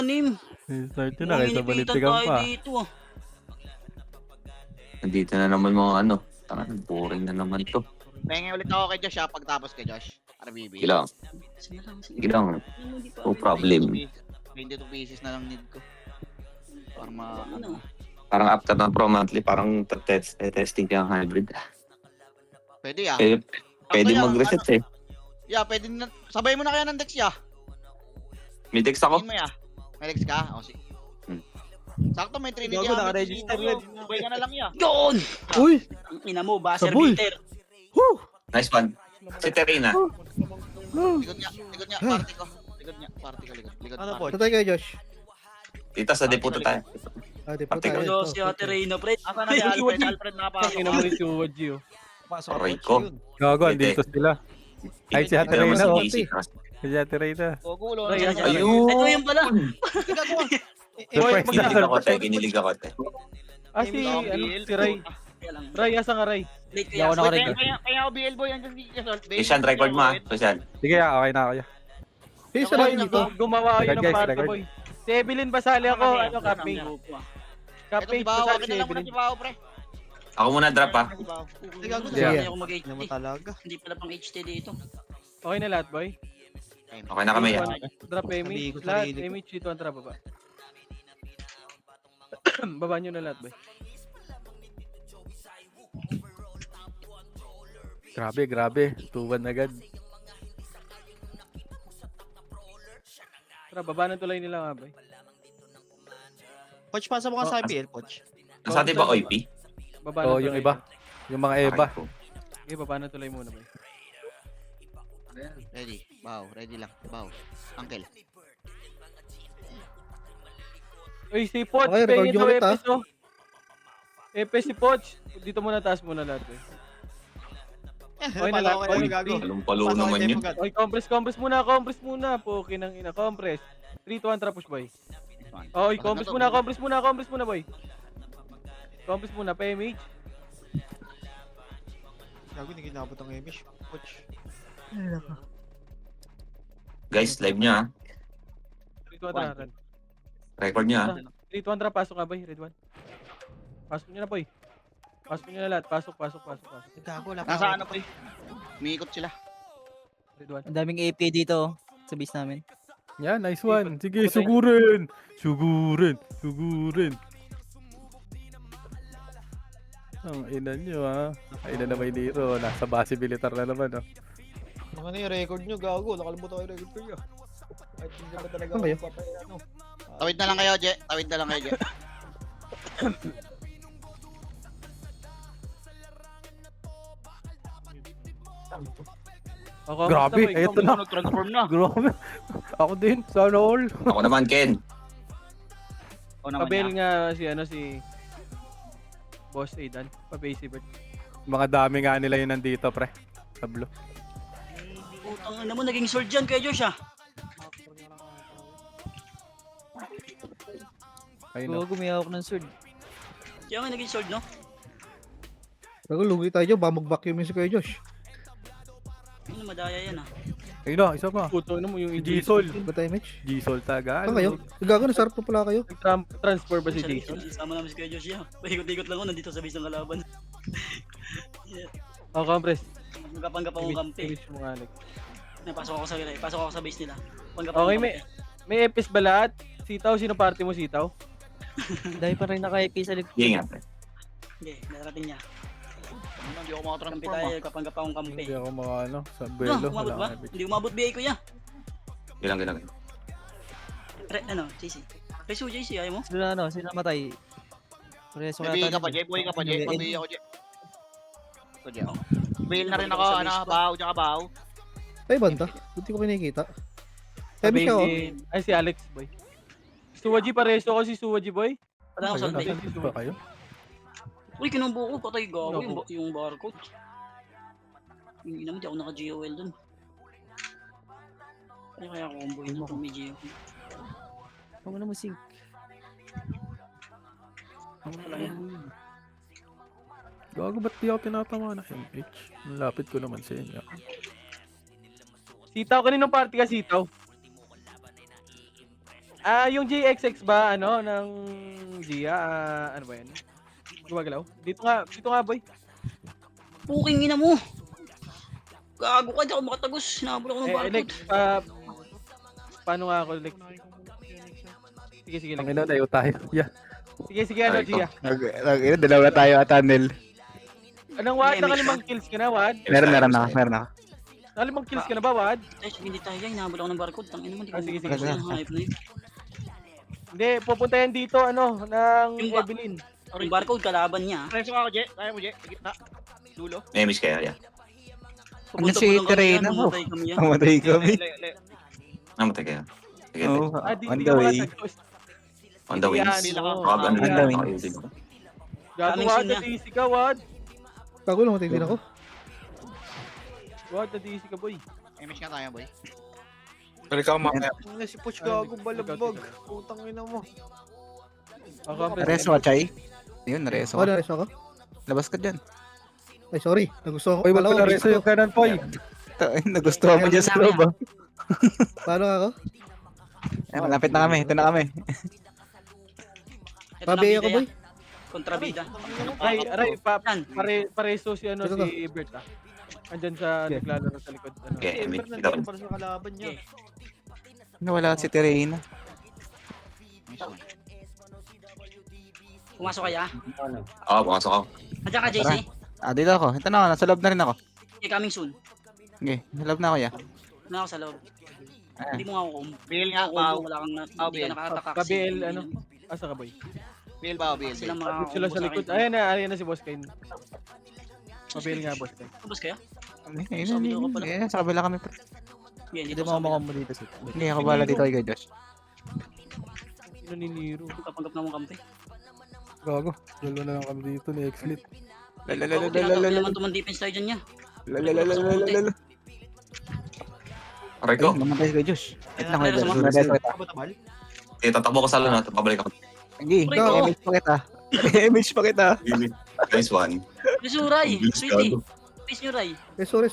Nim. Start yun na, kaysa balitigan tayo pa. dito ah. Nandito na naman mga ano. Tangan, boring na naman to. Pengen ulit ako kay Josh ha, pagtapos kay Josh. RBB. Sige lang. Sige lang. No problem. 22 pieces na lang need ko. Para ano. Parang after ng pro monthly, parang testing kaya ang hybrid. Pwede ah. Pwede mag-reset eh. Yeah, pwede na. Sabay mo na kaya ng Dex ya. May text ako. Tingin mo ya. May Dex ka? O sige. Sakto may Trinity. Gago, naka-register yan. Sabay ka na lang ya. Yun! Uy! Ang ina mo, buzzer Sabol. beater. Nice one. Si Terina. Likod niya, party ko. Likod niya, party ko, likod. Ano po? Tatay kayo, Josh. Dito sa deputo tayo. Di po Pati tayo. Hello, si Ate Reyna, pre. Asa na si Alfred? Alfred nakapasok. Tingnan mo rin si Uwaji, oh. Pasok Aray ako, ko. yun. Gago, andito sila. Ay, si Ate Pero mas Reyna, oh. easy. Si Ate Reyna. O, gulo. Ay, ay, ay. Ayun. Ito yung pala. Surprise Ginilig na. ako tayo, ginilig ako tayo. Ah, si, ano, si Ray. Kaya lang. Ray, asa nga Ray? Late Hindi ako kaya. naka-record. Kaya ako BL boy, andyan si Kesol. Isyan, record mo ha. Isyan. Sige, okay na ako. Hey, Ako sarap rin dito. Gumawa kayo Record, ng guys, party, record. boy. Si Evelyn Basali ako, ano, Ang cupcake. grupo, ah. Ito Cupcake si Bao, Basali akin si na lang muna Evelyn. si Bao, pre. Ako muna drop ha. Si Bao. Hindi Yeah. ako mag-HT. Hindi mo talaga. Hindi pala pang HT dito. Okay na lahat, boy? Okay na kami yan. Drop Sabihin image. ko Lahat, sarili ko. image dito ang trap, baba. Baba nyo na lahat, boy. Grabe, grabe. 2-1 agad. Tara, baba ng tulay nila nga, boy. Coach, pasa mo ka sa IPL, Coach. Nasa atin ba OIP? Baba Oo, ng yung tulay. iba. Yung mga Eva. Aray ko. Okay, baba ng tulay muna, boy. Ready, Bao, ready lang. Bao. Uncle. Uy, si Poch, Okay, record pengin yung daw ulit, Epes, oh. Epes si Poch. Dito muna, taas muna lahat, boy. Okay na lahat, boy. Palumpalo naman yun. Oy, compress muna. Poki ng ina, compress. 3, 2, 1, tapos, boy. Oy, compress muna, boy. Compress muna, pa-image. Gago, hindi kinabot ang image. Coach. Guys, live nyo ha. 3, 2, 1, tara. Record nyo ha. 3, 2, 1, tara, pasok ka, boy. Red 1. Pasok nyo na, boy. Pasok nyo na lahat. Pasok. Gago, wala Nasa ano po eh. Umiikot sila. Red 1. Ang daming AP dito sa base namin. Yan, nice one. Sige, sugurin. Ang ina nyo, ha. Ay na naman dito. Nasa base militar na naman, oh. Ano yung record nyo, gago. Nakalimutan ko yung record ko. Kahit hindi naman talaga Ano ako kayo? ano. Tawid na lang kayo, Je. Tawid na lang kayo, Je. O, compress Grabe, boy. eto na. Nag-transform na. Grabe. Ako din, sana all. Ako naman, Ken. O naman Pabel niya. nga si Boss Aidan. Pa-base bird. Mga dami nga nila yun nandito, pre. Tablo. Putang ina mo, naging sword dyan kay Josh ah. Ayun, Oo, oh. gumiyawak ng sword. Kaya nga naging sword, no? Gago, lugi tayo. Ba mag-vacuum si Kuya Josh. Ano, madaya yan ah. Ayun na, isa pa. Puto na mo yung Si G-Sol. Ba tayo, image? G-Sol taga. Saan kayo? Gago, nasarap pa pala kayo. Transfer ba si Jason? Isama namin si Kuya Josh ya. Paikot-ikot lang ako nandito sa base ng kalaban. O, compress. Magkapanggap akong kampi. Image mo nga, Alex. Pasok ako sa base nila. Okay, may epis ba lahat? Sitaw, sino party mo sitaw? Dahil pa rin naka-AP sa likod. Sige nga, pre. Hindi, narating niya. Hindi ako Kampi makatransform tayo, ah. kapanggap akong kampi. Hindi ako mga ano, sa No, belo. umabot ba? Wala akong Hindi umabot BA ko ya. Gilang. Ano, JC. Resu JC, ayaw mo? Sino namatay? Preso May yata ka pa, nun. Je. Buhay ka pa, Je. Pabili ako, Je. Ito, Je. Bail na rin ako, Sa ano, base ko. Bao, tsaka Bao. Ay, banda. Buti ko kinikita. Heavy siya, oh. Ay, si Alex, boy. Suwaji, pareso ko si Suwaji, boy. Wala ako sa Ayun, base. ba kayo? Uy, kinumbo ko, patay gago yung barcode. Yung ina mo, di ako naka-GOL dun. Kaya combo yun kung may GOL. Huwag mo na musing. Gago, ba't di ako tinatama na MH? Ang lapit ko naman sa inyo. Sitaw, kaninong party ka, Sitaw? Yung GXX ba, ano, ng Gia, ano ba yan? Gumagalaw? Dito nga, boy. Puking ina mo. Gago ka, di ako makatagos. Hinabol ako ng barcode. Lex, paano nga ako, Lex? Sige, Ang Lex. ina, tayo tayo. Yeah. Sige, ano, Ay, Gia. Dalawa tayo at tunnel. Anong Wad? Hindi, Nakalimang kills ka na, Wad? Meron ako. Nakalimang kills ka na ba, Wad? Ay, sige, hindi tayo yan. Hinabol ako ng barcode. Tangina mo, di ko Sige. makatagos ng hype na yun. Hindi, pupunta yan dito, ano, ng Yung ba- Evelyn. Yung barcode, kalaban niya. Preso ako, Je. Kaya mo, Je. Sa gitna. Dulo. May miss kaya, yeah. Ano si Pupunta-pulang kami Terena yan, mo? mamatay kami yan. Mamatay kami. Namatay kaya. Sige, Oo, Di on ka the way. makatagos. on the wings. Hindi yan, oo. Ano On the yun? wings. Gago, Coming Wad, soon na. nadisi ka, Wad. Gago lang, matigil ako. Wad, nadisi ka, boy. Image nga tayo, boy. Balik ako mamaya. Ano si Puch gago, balagbag. Putang ina mo. Ako, Reso, Chay. Yun, reso. Ako, nareso ako. Labas ka dyan. Ay, sorry. Nagustuhan ko. Uy, wag Kala mo ko, na reso yung kanan, Poy. Nagustuhan mo dyan sa loob, ah. Paano ako? Malapit na kami. Ito na kami. Ito na Pabaya bida ko, yan. boy. Kontrabida. Aray, Yan. pareso si ano, Ito to. si Bert, Andyan sa naglalaro sa likod. Ano. Okay, Ember may nandiyan para sa kalaban niya. Nawala si Terena. Pumasok kaya? Oo, pumasok ako. Nandiyan ka, JC? Dito ako. Ito na ako. Nasa loob na rin ako. Okay, coming soon. Okay, nasa loob na ako, ya. Na ako sa loob. Ah. Hindi mo nga ako Bill nga, combo. Pao. Wala kang Pao, hindi ka Bill. nakataka. Kabiel, ano? Asa ka, boy? Bill, Pao, Bill. Sila Andun mga sila sa likod. Ayan na si Boss Kane. Kabiel nga, Boss Kane. Tapos kaya? Sa kabila kami. pre. Yan, Hindi dito mo sa makom mo dito. Hindi ako bala dito kay Josh. Sino ni Nero? Kapanggap na mong kampi. Gago. Dalawa na lang kami dito ni X-Lit. Oo, tinatawag naman tuman defense tayo dyan niya. Aray ko. Namatay si kay Josh. Wait lang, wait Ay, lang. sama. Wait lang. Ako tamal? Tatakbo ko sa lunat. Pabalik ako. Hindi, Aray ko. image pa kita. Image pa kita. Nice one. Please, Ray. Bilis Sweetie. gago. Please nyo, Ray. Eh, sorry.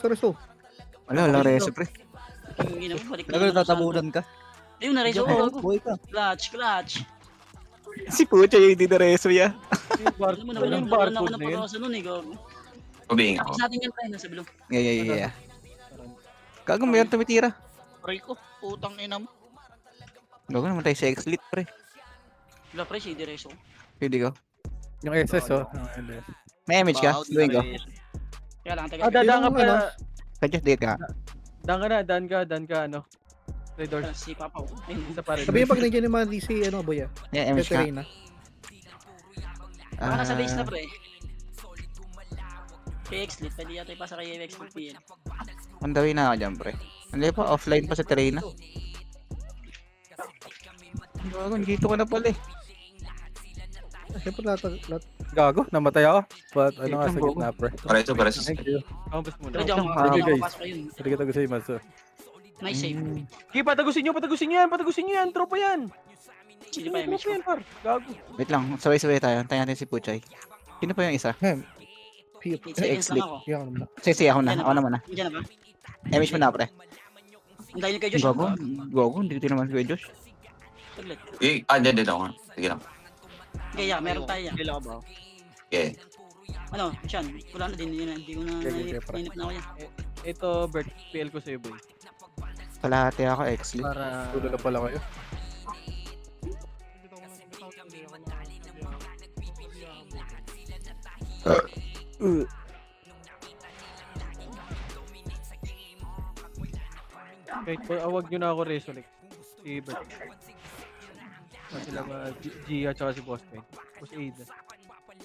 Wala reso, pre. Yung ginawa, balik Gago, tatabunan ka. Ayun, na-raise ako. Gago. Buhay ka. Clutch. Si Pucha yung hindi na reso, ya. Alam mo, nawalan Yung nawalan ako barcode ng na yun. pag-asa nun eh. Gago. Pabingin ako. Tapos natin yan, Ray. Nasa below. Yeah. Gago, mayroon tumitira. Aray ko. Putang ina mo. Gago, namatay si X-Lit, pre. Wala, pre. Si Direso. Pwede ko. Yung SS, oh. LS. May image ka? Pao, Gawin ko. Kaya lang, taga. Dadaan ka Yung pa. ano? Kay Josh, date ka. Daan ka, ano. Red doors. Si Papa. Ayun. Isa pa rin. Sabihin pag nandiyan naman si, ano, boy, ah. Yeah, image ka. Katerina. Baka nasa base na, pre. Kay X-Lit. Pwede yata ipasa kay X-Lit PL. On the way na ako dyan, pre. Hindi pa, offline pa sa Terena. Gago, dito ka na pala eh. Siyempre lahat. Gago, namatay ako. But ano nga sa Gago. gitna, pre. Pareso. Thank you. Compass muna. Pero di ako Thank you, guys. makapasok ayun. Hindi kita gusto yung maso. Nice save. Okay, patagusin nyo yan. Tropa yan. Hindi pa image Tropa ko. yan, par. Gago. Wait lang, sabay-sabay tayo. Tayo natin si Puchay. Sino pa yung isa? 8 seconds lang ako. Yan ako naman. Sige, ako na. Ako naman na. Nandiyan na ba? Image mo na, pre. Ang dahil kay Josh. Gago, hindi ko naman si Josh. Saglit. Dyan ako. Sige lang. Kaya, meron tayo yan. Bill ako ba? Okay. Ano, Sean, wala na din. Hindi ko na Okay, pre. nainip na ako yan. Ito, Bert. PL ko sa'yo, boy. Kalahati ako, X-Lit. Para... Tulo na pala kayo. Kahit po, awag nyo na ako Resolix. Si Bert. Sila mga Gia tsaka si Boss Kane. Boss Aid.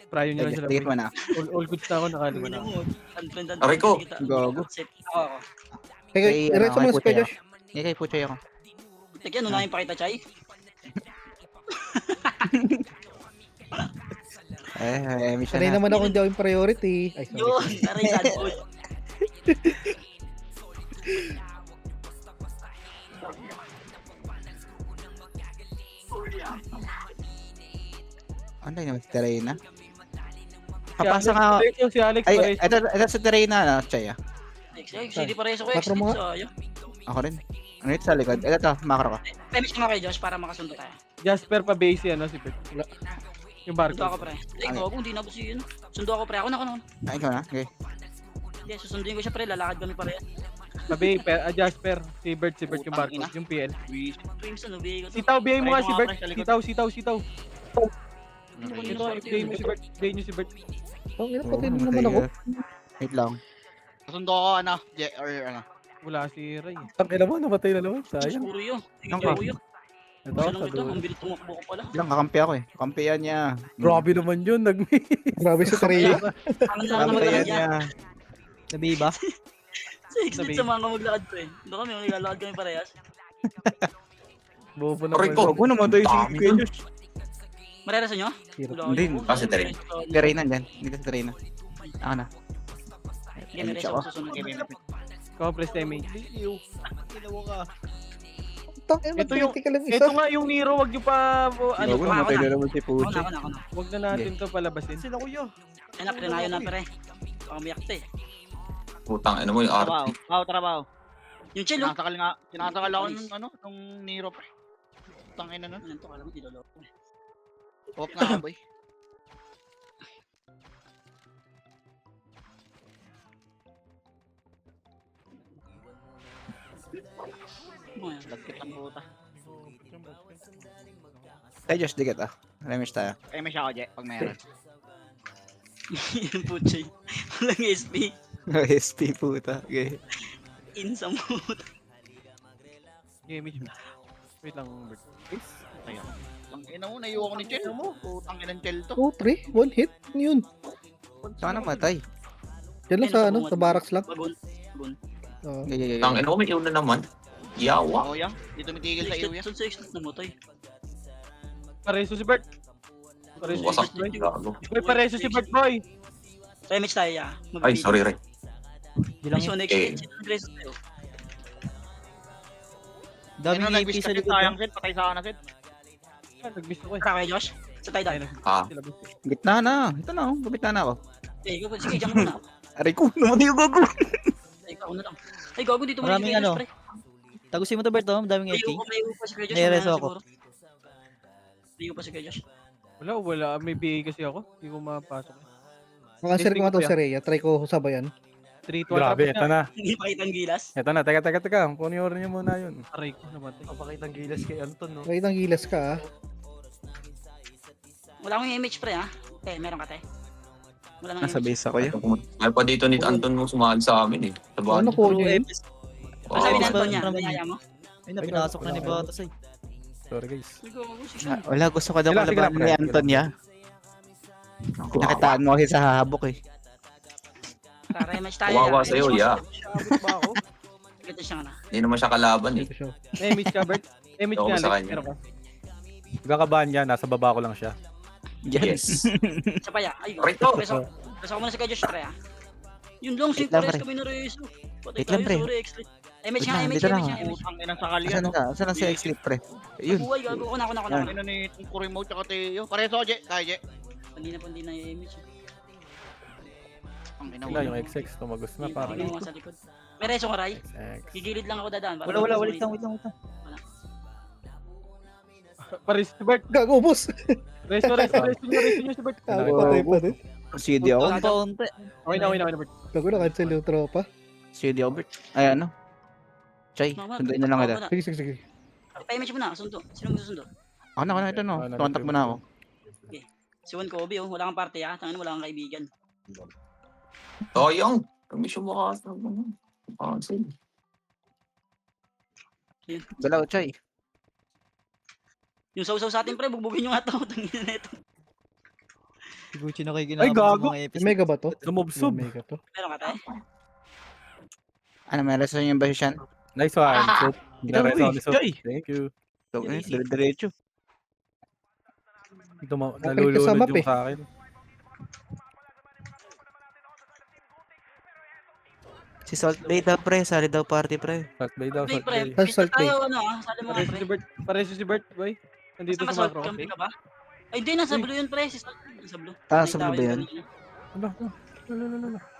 Prayo nyo lang sila. Tigit mo na. All goods na ako, nakalima na ako. Aray ko. Gago. Oo. Hey, Kay, iretso mo kay si Kuya Puchay Josh. Hindi kay Puchay ako. Tagyan, unahin pa kita, Chay. Image Sanay na. naman ako hindi ako yung priority. Ay, sorry. Yun, aray sad boy. Ano naman si Terena? Si Papasa Alex nga ako. Pareso, si Alex Ay, Pareso. ito sa Terena, Chay ah. Sige, pa rin sa Patro mo nga. sayang. Ako rin. Ano ito sa likod? Ito, macro ka. Femish ka nga kay Josh para makasundo tayo. Jasper pa base ano si Bert. Yung Sundo barko. ako pre. Ay, gago, hindi na ba si yun? Sundo ako pre. Ako na. Ay, ikaw na? Okay. Hindi, susunduin ko siya pre. Lalakad kami pare. Sabi, Jasper, si Bert yung barko, Putang ina. yung PL. Twins ano, bigay ko to. Sitaw, bigay mo nga Pareho si nga, Bert. pre, sa likod. Sitaw. Ano ba Ito, yun? bigay mo si Bert. Bigay niyo si Bert. Ang ina, Oo, patay na matay naman ako. ka. Wait lang. Kasundo ako, ano, or ano. Wala si Ray. Ang ina mo, namatay na naman. Diyos, Sayang. puro yun. Ang Hindi ako yun. Ito, Siya sa lang ito. dulo. Ang bilis tumakbo ko pala. Lang, kakampi ako eh. Kampiyan niya. Grabe naman yun. Grabe si Trey. Ang lang naman Kampiyan talaga niya. yan. Sabi ba? Sa exit sa mga maglakad pre. Doon kami, maglalakad kami parehas. Bobo Aray naman. ko. Huwag mo naman tayo si Dami Kuya nun. Josh. Marerasan nyo? Hirap. Wala Hindi. kayo. Kasi Trey. Si Reyna dyan. Hindi ka si Reyna. Ako na. Hindi, may reso ako. ako susunod. Compress damage. Ginawa ka. Tang ina, Ito yung- critical lang isa. Ito nga yung Nero, wag niyo pa ano, Huwag mo namatay na naman si Ako Pucho. na. wag na natin to palabasin. Sila kuya. Ay, naprinayo na pre. Baka umiyak to eh. Putang ina mo yung Trabaho. RP. Trabaho. Yung chill, oh. Sinasakal ako nung Nero, pre. Tangina nun. Ano to, alam mo, diloloko. Huwag nga, boy. Ano yan? Lagkit ang puta. Hey Josh, di kita. Remish tayo. Kaya may siya ako, Je, pag mayroon. Yung putsoy. Walang SP. SP puta. Okay. Insa mo. Damage. Wait lang, Bert. Tangina mo, naiyo ako ni Chel. Putang inang Chel to. 2, 3, 1 hit. Ano yun? Saan ka namatay? Yan lang sa ano, sa barracks lang. Bagon. Oo. Gagagagag. Tang ina mo, may iwan na naman. Yawa. Oo, yan. Di tumitigil sa iyo, yan. Saan sa exit namatay? Pareso si Bert. Pareso si Wasak. Bert, boy. Gago. Boy, pareso si Bert, boy. Remage tayo, ya. Ay, sorry, Ray. Di lang Ay, so yun. next Okay. exit. Nag-reso tayo. Daming Ano, AP nag-wish sa ka likod. sayang, Sid. Patay sa akin, Sid. Nag-miss ako eh. Tara kay Josh. Sa tayo Ay, dahil. Ah, sila ba? gitna na. Ito na oh. Gabit na ako. Eh, go. Sige, diyan ka muna. Aray ko, namatay yung gago. Ay, ako na lang. Ay, gago dito mo Maraming si Kuya ano, Josh, pre. Tagusin mo to, Bert, oh. Daming AP. May upa si Kuya Josh. May mamaya reso ako. siguro. May upa si Kuya Josh. Wala. May BA kasi ako. Hindi ko mapasok. Makansir ko nga to si Rhea. Try ko sabayan. 3-2 Grabe, ito na. Hindi pakita ang gilas. Ito na, teka. Punior niyo muna yun. Aray ko, namatay. Papakitang gilas kay Anton, no? Kahit ang gilas ka ah. Wala akong image pre ha. Eh, meron ka te. Wala nang Nasa image. base ako yun. Ay pa dito ni Anton mo sumahal sa amin eh. Sa bahay. Ano ko Puro yun? AP. Ano sabi ni Wow. Anton niya? Maraming- Niyaya mo? Ayun na, pinasok na ni Batas ay. Sorry, guys. Ay, gago si Sean. Wala, gusto ko daw Sige lang, kalaban pre. ni Antonia. Nakitaan mo kasi sa habok eh. Tara, image tayo. Kawawa ya. sa'yo, Image mo. ya. Abot ba ako? Ganito siya nga na. Hindi naman siya kalaban eh. Ito siya. Damage ka, Bert. Damage Ako nga, sa Alex. kanya. Meron ka. Gakabahan niya, nasa baba ko lang siya. Yes. Siya pa ya. Ay, Right to. Reso ko muna si Kuya Josh pre ha. Yung long Wait sync lang, pares pre. kami na reso. Patay Wait lang, tayo, pre. sorry, exit. Image Wait nga, lang, image, dito lang, image, ah. image. Putang inang sakal yan. Asan na? Asan na si X-Clip pre? Yun. Buhay, gago. Ako na. Tangina ni Kurimo tsaka Teo. Pareso ako, Je. Kaya, Je. Pandi na yung image. Tangina Wala, yung XX, tumagos na Hindi parang. mo sa likod. May reso ka, Ray. XX. Gigilid lang ako dadaan. para Wala, mabilis wait lang. makita. Pareso si Bert. Gago, boss. Reso nyo si Bert. Gago, patay pa din. CD ako. Unti. Okay na, Bert. Gago na, cancel yung tropa. CD ako, Bert. Ay, ano? Chay, Mama, sunduin na lang kita. muna. Sige. Pa-image mo na, sundo. Sino mo susundo? Ako na, ito no. Ano, Contact mo na ako. Si Juan Kobe, oh. Wala kang party, ha? Tangin, wala kang kaibigan. Toyong. Permission mo ka sa cancel. Dalaw, Chay. Yung sausaw sa atin, pre, bugbugin nyo nga ito. Tangin na ito. Si Gucci na kayo Ay, ginamit gago. ng mga AP. Mega ba to? Sumubsob. Mega to. Meron ka, te? Ano, may reson yung basyon? Nice one. Soap. Ito, Nice uy, one, Soap. Chay. Thank you. Ito, diretso. Ito, Napalit ka sa nalulunod map, yung eh. sa akin. Si Salt Bay daw, pre. Sali daw party, pre. Salt Bay daw, Hey, Salt pre, Bay. Salt pista Bay. tayo, ano, ha? Sali mo nga, pre. Pareso si Bert, boy. Nandito Saan ka, sa Salt? macro. Camping ka ba? Ay, hindi, nasa blue yun, pre. Si Salt, nasa blue. Ah, May sa tao blue ba yun yun? kanina. Ala,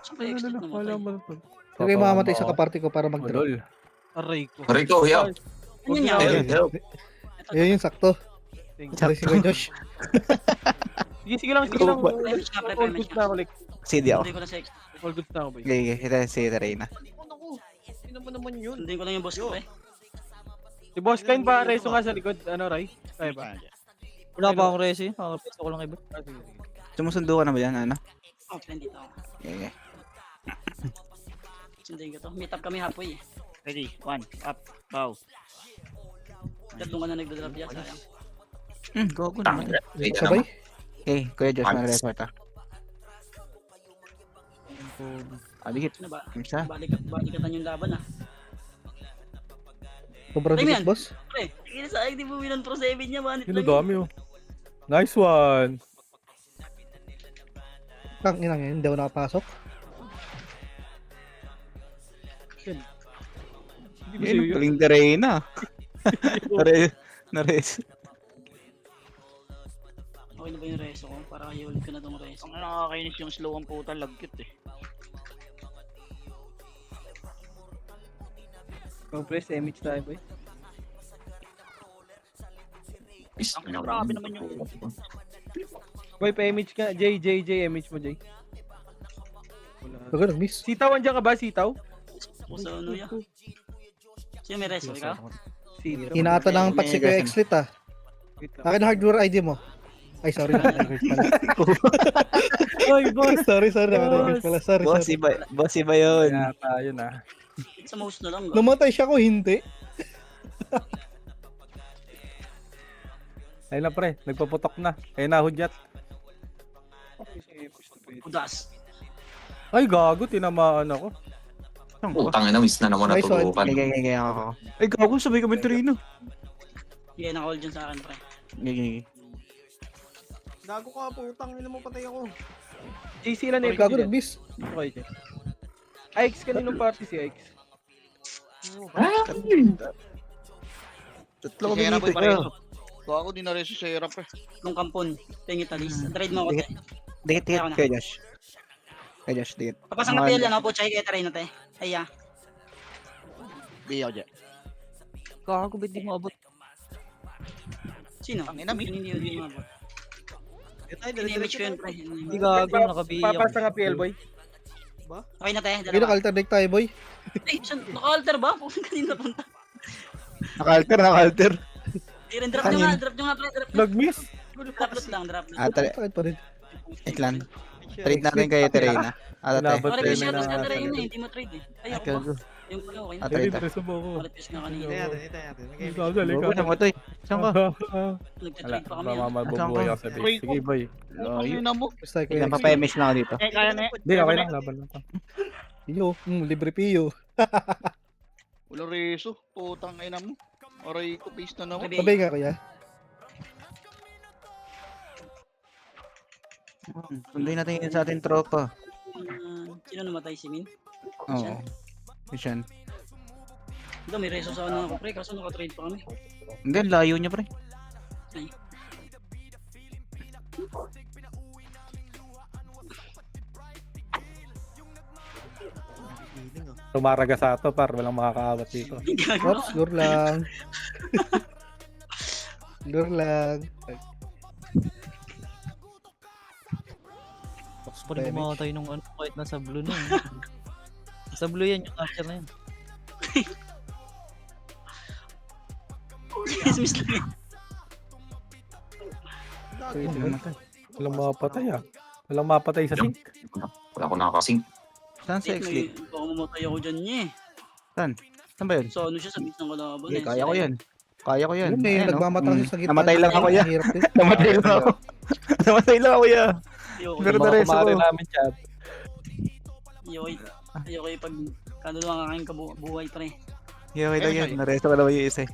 Siyempre, exit na wala mo, mo. Huwag kayo mamamatay sa kaparty ko para Oh, mag-drop. lol. Aray ko. Rico, yeah. Ano niya? Help, help. Ayun yung sakto. Thank you. Sorry si Kuya Josh. Sige lang, sige lang. Pre-match ka, pre, All pre-match goods ka. na ako, like. CD ako. Sundin ko na sex. All goods na ako, boy. Okay, ito si Reyna. Naku, hindi naman yun. Sundin ko lang yung boss ko, pre. Si Boss Kain pa, reso nga sa likod. Ano, Ray? Kaya ba? Wala pa akong resi. Nakapeso ko lang iba. Ah, sige, sige. Sumusundo ka na ba yan, ano? Oh, friend dito ako. Okay. Sundin ko to. Meet up kami halfway eh. Ready, 1, up, bow. Tatlong ka na nagdadrop yan, sayang. Gogo naman. Wait Sabay? naman. Okay, Kuya Josh, Thanks. mag-report ah. Abigit. Ano ba? Isa. Balikatan yung laban ah. Sobrang Time bilis, yan. boss. Pre, kaya sa akin di mo winan pro 7 niya, manit Yun, lang ang dami oh. Nice one. Kang inang yun, hindi ako nakapasok. Hindi ba sa'yo yun? Galing ka Reyna. Nares. Okay na ba yung reso ko? Para kayo ulit ko na tong reso. Ang nakakainis yung slow ang puta, lagkit eh. Compress, image tayo, boy. Ang grabe naman yung... Boy, pa-image ka. J, image mo, J. Wala. Bago nag-miss. Sitaw, andyan ka ba? Sitaw? O sa ano yan? Sino may reso? Ikaw? Sitaw. Inaata lang pat si Kuya Xlit ah. Wait lang. Akin hardware ID mo. Ay, sorry. Naka-record pala. Oy, boss! sorry. Naka-record pala. Sorry. Boss iba yun. Yata yun ah. Sa mouse na lang. Namatay siya ko, hindi. Ayun na pre, nagpaputok na. Ayun na, hudyat. Udas. Ay, gago, tinamaan ako. Utang na, miss na naman Nice one. natulukan. Gagay ako. Ay, gago, sabay kami Torino. Sige, naka-all dyan sa akin, pre. Gagay. Gago ka, putang ina mo, patay ako. JC lang na Gago nag-miss. Okay, J. Ix, kaninong party si Ix? Tatlo kami Kaya na dito. boy, pareso. Gago, di na reso sa hirap eh. Nung kampon. Tingin talis. Trade mo ako, te. Dikit, Ayaw na. Kuya Josh. Kuya Josh, dikit. Papasang na PL yan, ako po. Chay kaya taray na, te. Ay, ah. Di ako dyan. Kakago, ba't di mo abot? Sino? Ang ina, mi. Hindi yun mabot. Ini-image ko yun, pre. Hindi gago, nakabiyak. Papasa nga PL, boy. Okay na, te. Hindi Dalawa. naka-alternate tayo, boy. Ay, naka-alter ba? Kanina punta. Naka-alter. Drop nyo nga, pre. Drop nyo. Nag-miss. Drop loot lang, drop loot. Bakit pa rin? Wait lang. Trade natin kayo, Terena. Ate. Laban Pare, tayo kasi na ka taray na, hindi mo trade eh. Ay, ako ba? Gago. Yung pala, okay na. Ate, Ay, ito. preso mo ako. Palit fish nga kanina. Ikaw, dali ka. Gago na mo to eh. Saan ka? Wala, Nagtatrade pa kami. ah. mamabubuhay ako sa base. Sige boy. Ang ina mo. Basta Kuya Ilan Xlit. pa-image na ako dito. Eh, kaya na eh. Hindi, okay lang, laban lang to. Piyo. Libre piyo. Walang reso. Putang ina mo. Aray ko, base na naman. Sabay nga, Kuya. Sunduin natin yun sa ating tropa. Sino namatay, si Min? Oo. Yan. Ito, may reso sa ano ako, pre. Kaso naka-trade pa kami. Hindi, ang layo niya pre. Ay. Tumaraga sa ato par, walang makakaawat dito. Oops, lure lang. Lure lang. Box pa rin kumakatay nung ano, kahit nasa blue na yun. Nasa blue yan, yung archer na yan. Dismiss lang yan. Pwede namatay. Walang mapatay ah. Walang mapatay sa sink. Wala ko nakakasing. Saan sa X-League? Baka mamatay ako dyan niya eh. Saan ba yun? So ano siya sa bit ng kalaban Hindi, eh. kaya ko yan. Kaya ko yan. Yun eh, Ayan, oh. nagmamatang siya sa gitna. Namatay lang ako yan. Hirap din. Namatay lang ako. Namatay lang ako yan. Ayoko Pero Mga na-reso kumari ko. namin chat. Ayoko yung pag kaluluwa ka kayong buhay pre. Okay lang yan. Nareso ko lang yung isa eh.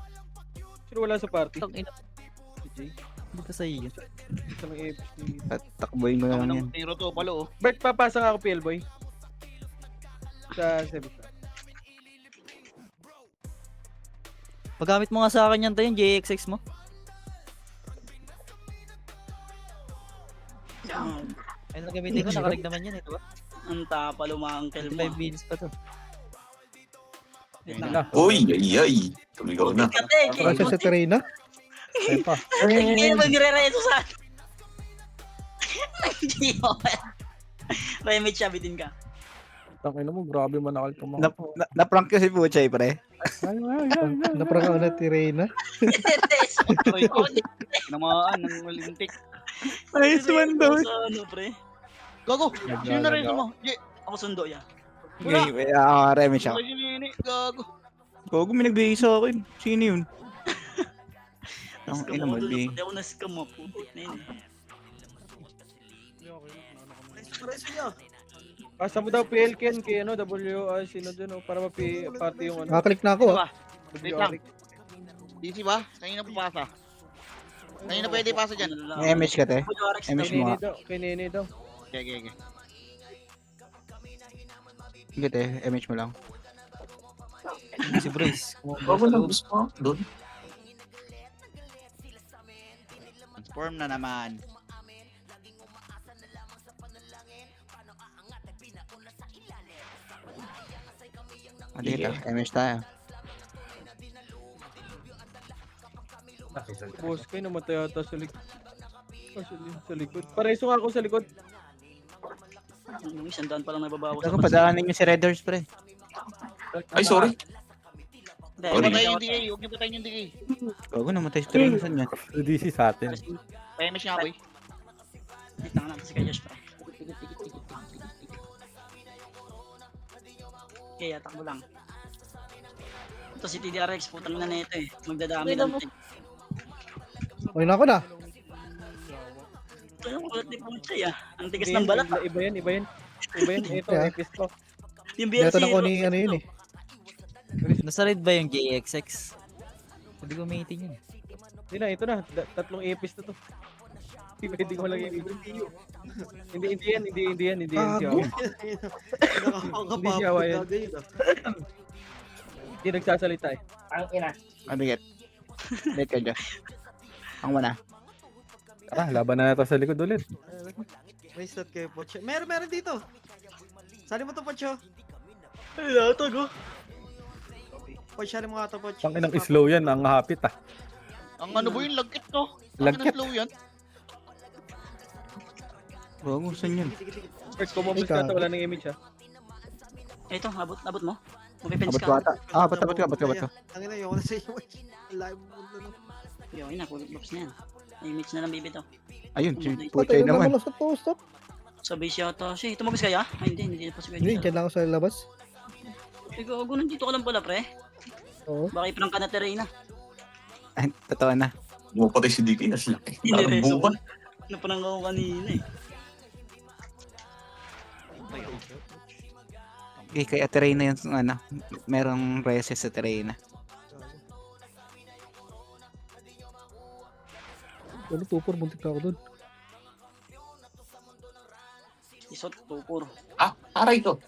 Sino wala sa party? Tang ina. Si J. Hindi ka sa iyo. Isa ng AFC. At takboyin ko Ang lang yan. nang tiro to palo oh. Bert, papasa nga ako PL, boy. Sa 7. Paggamit mo nga sa akin yan tayo, yung JXX mo. Ayun lang gamitin ko, nakarig naman yan eh, diba? Ang tapa lumangkel mo. 25 minutes pa to. Wait lang. Na. Uy, ay. Tumigaw na. Kate, Para siya sa Terena. Ayun pa. kaya ba nire-reso sa... Gio. Remit siya, bitin ka. Tangina mo, grabe manakal to mga. Na-prank ko si Puchay, pre. Ay. Naprang na Terena. Reso. Namaan ng malintik. Nice one daw. Sa ano, pre? Gago! Sino na rin mo? Jay! Ako sundo, ya. Okay, remi siya. Wala sinini. Gago! Gogo, may nagbigay sa akin. Sino yun? Ang ina mo, di. Hindi ako na-scam mo. Putik na yun. Pasa mo daw PLKN kay ano, sino dun, oh, para party yung ano. Nakaklik na ako ah. Wait lang. Easy ba? Kanina pupasa. Kanina pwede pasa dyan. May MH ka, te. MH mo. Kay Nene daw. Okay. Hindi, te. MH mo lang. Si Brace. Bago na gusto. Doon. Transform na naman. Dito, MH tayo. Boss, kayo namatay ata sa likod. Sa likod. Pareso nga ako sa likod. Yung isang daan pa lang nababawas. Ako, padaanin niyo si Red Horse, pre. Ay, sorry. Hindi, Sorry. hindi Patayin ako- yung DA. Huwag niyo patayin yung DA. Gogo, namatay si Terena. Saan yan? DC sa atin. Payamis niya ako eh. Wait lang natin si Kajosh pa. Okay, takbo lang. Ito si TDRX, putang na nito eh. Magdadami lang. Okay na ako na. Ito yung kulat ni Puchay ah. Ang tigas ng balat ah. Iba yan. Ito, Yeah. epis ko. Yung Dito BLC. na ko ni ano yun eh. Nasa red ba yung JXX? Hindi ko maitin yun. Hindi na, ito na. Tatlong epis na to. Pwede ko lang yung Hindi yan. Gago. Hindi siya awa yan. Hindi nagsasalita eh. Mabigat. Bait ka, Josh. Ang wana. Laban na natin sa likod ulit. Waste kayo, Pocho. Meron dito. Sali mo to, Pocho. Ay, natag oh. Pocho, sali mo nga to, Pocho. Tangin ng slow yan, ang hapit ah. Ang ano ba yun? Lagkit to. Lagkit. Ang slow yan. Gogo, saan yun? First, kumabos ka ito, wala nang image ha. Ito, abot mo. Mapipins Abot ko ka. ata. Abot ko. Ang ina, yung na sa iyo. Ang live mo na. Yun na, kulot box na yan. Image na lang bibito. Ayun, si Patay Puchay na naman. ako sa toast. Sa base yata siya. Tumabas kaya? Ay, hindi pa si Hindi, Kajosh. dyan lang ako sa labas. Ay, gago, nandito ka lang pala pre. Oo. Baka iprank ka na Terena. Ay, totoo na. Bumapatay si DK na sila. Parang Inireso ko. buwan. Napanang ako kanina eh. Okay, kaya Terena yan, ano, merong reses sa Terena. Ano, 2-4, buntik na ako dun. Isot, tupor. Ah, aray ko.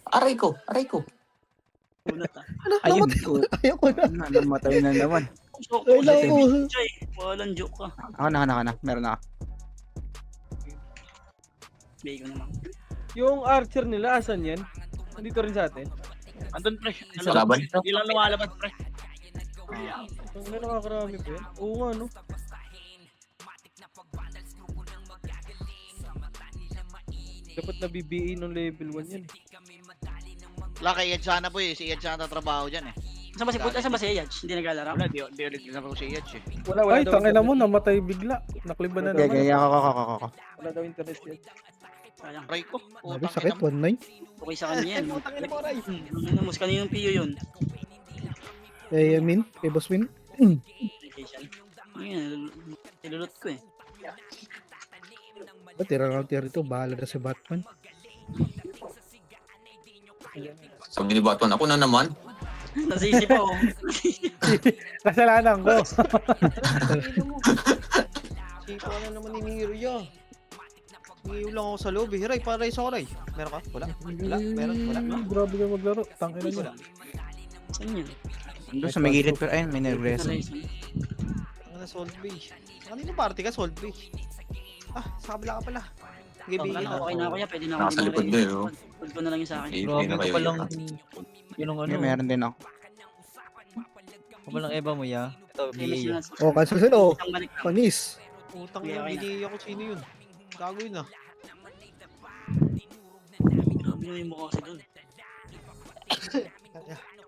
Unat ah. Ayun, Ayaw ko na. namatay na naman. So, Ay, naku. Walang joke ka. Ako na. Meron ako. Bigay ko naman. Yung archer nila, asan yan? Nandito rin sa atin. Andun pre. Sa laban. Hindi lang lumalabas pre. Ang nakakarami pa yan. Oo nga, no? Dapat na BBE nung level 1 yan. Wala kay Ed sana po eh. Si Ed sana trabaho dyan eh. Saan ba si Puchay? Saan ba si Yaj? Hindi naglalaro? Wala, di ulit na po si Ed eh. Wala Ay, daw tangina internet. mo, namatay bigla. Nakliban na naman. Gaya ako. Wala daw internet yan. Sayang. Aray ko. Sabi, sakit, 1-9. Okay sa kanya yan. Putang ina mo, Ray. Ano mas kaninong PO yun? Eh, Min, kay Boss Min. Vacation. Ayun, nilulot ko eh. Tira lang tira ito, bahala na si Batman. Sabi ni Batman, ako na naman. Nasisi pa oh. Kasalanan ko. Sipa na naman ni Hero ya. Hingiw lang ako sa lobby. Ray, para isa ko, Ray. Meron ka? Wala. Meron. Grabe ka maglaro. Tangina niyo. Saan yun? Doon sa may gilid pero ayun, may nag-reses. Ang na Sold Bay. Kanino party ka? Sold Bay. Ah, sa kabila ka pala. Sige, Okay bigyan na, okay na ako yan. Pwede na ako. Nasa likod din, oh. Hold ko na lang yung sa akin. Eh, Grabe na ko kayo. palang yun ang ano. Meron din ako. Walang eba mo ya. Ito, Famous BA. na. Oh, cancel sila oh. Isang balik lang. Panis. Utang Okay, na, okay na. hindi ako sino yun. Gago yun ah. Grabe yung mukha kasi dun.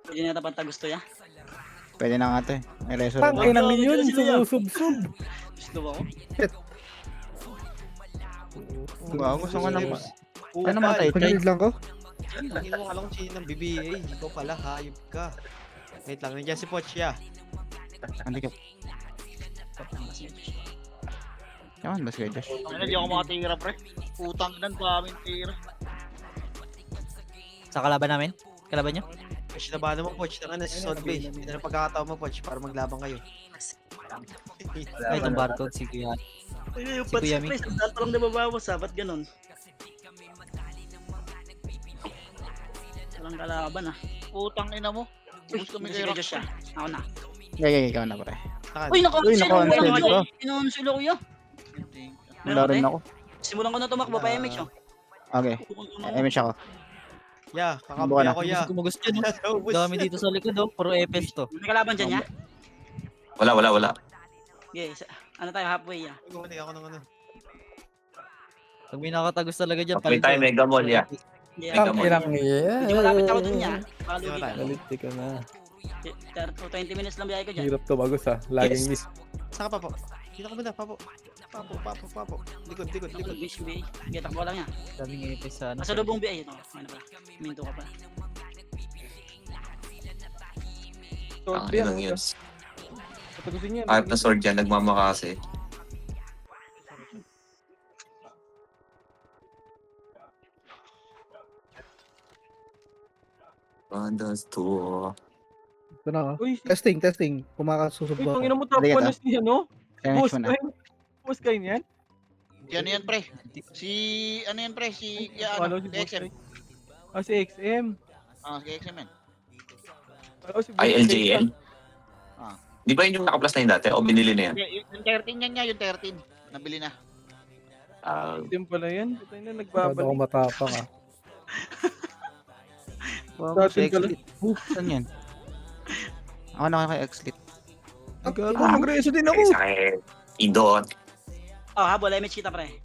Pwede na tapang gusto ya. Pwede na nga ito eh. May reso Tang rin. inang Grabe yun, sila sila. sumusubsub. Gusto ba ako? Gago, saan ka nang... Upal. Ano matay, Chay? Panilig lang ko. Hindi mo alam kung sino ng BBA. Ikaw pala, hayop ka. Wait lang, nandiyan si Pochya. Hindi ka... Yaman, bas kayo, Josh. Ano, di ako makatira, pre. Putang nan, daming tira. Sa kalaban namin? Kalaban nyo? Poch, nabahan mo, Poch. Tanga na si Sodbay. Hindi na pagkakataon mo, Poch, para maglaban kayo. Ay, itong barcode si Kuya. Ay, yung Si Kuya Mi. patch, sandal pa lang nababawas ha, ba't ganun? Walang kalaban ah. Putang ina mo. Gusto mo Sige, kay Josh ah. Ako na. Gagay, ikaw na pre. Uy, naka-cancel naka-cancel walang ko. Kinunsilo ko yun. Wala rin ako. Simulan ko na tumakbo pa MH oh. Okay, MH ako. Yeah, Buka kakampi na. ako, yeah. Gusto mo gusto nyo. Dami dito sa likod oh. Puro epes to. May kalaban dyan ya? Wala. Okay, ano tayo halfway ya? Ako ng ano. Pag may nakatagos talaga dyan, Okay tayo, Mega Mall, ya. Yeah. Tang inang yan. Medyo malapit ako dun ya. Palugi ka. Galit ka na. 20 minutes lang biyahe ko dyan. Hirap to bagus ha. Laging miss. Saan ka, Papo? Dito ka ba na, Papo? Papo. Likod. Beach BA. Okay, takbo lang ya. daming epes sa ano. Nasa lubong BA. Ito, ano pala. Minto ka pa. Ang inang yun. Patagusin niya. Kahit na sword yan, nagmamakasi. Bandas to. Ito na ako. Uy, Testing. Kumakasusob uy, ba ako? tangina mo top Halika 1 na siya, no? MH Boss mo na. kayo. Boss kayo niyan? Ano yan, pre? Ano yan, pre? Si Follow si Boss XM. Kayo. Ah, si XM. Ah, si XM yan. Follow si Boss Ay, Kayo. LJL. Ah. Di ba yun yung naka-plus na yun dati? O binili na yan? Yung 13 yan niya, yung 13. Nabili na. XM pala yan. Ito na Masyado ako nagbabalik. matapang ha. Bago sa Dating pala. X-Lit. Saan yan? Ako na kay X-Lit. Gago, magreso din ako. Sakit. Indot. Oh, habol. MH kita pre.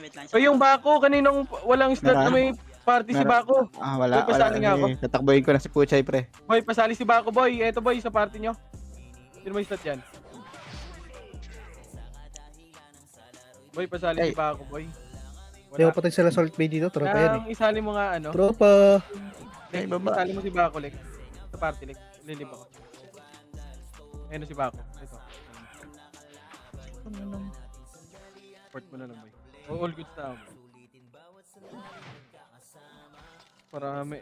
Wait lang. Ay, yung Bako, kaninang walang start na may party si Meron. Bako. Wala. Boy, pasali nga ako. Tatakboyin ko na si Puchay, pre. Boy, pasali si Bako, boy. Eto, boy, sa party nyo. Sino may start yan? Boy, pasali si Bako, boy. Hindi ko patay sila Salt Bay dito. Tropa yan eh. Nang isali mo nga, ano? Tropa. Lex, isali mo si Bako, Lex. Sa party, Lex. Lilim ako. Ayun na si Bako. Ito. Support mo na lang, boy. All goods na ako. Para may...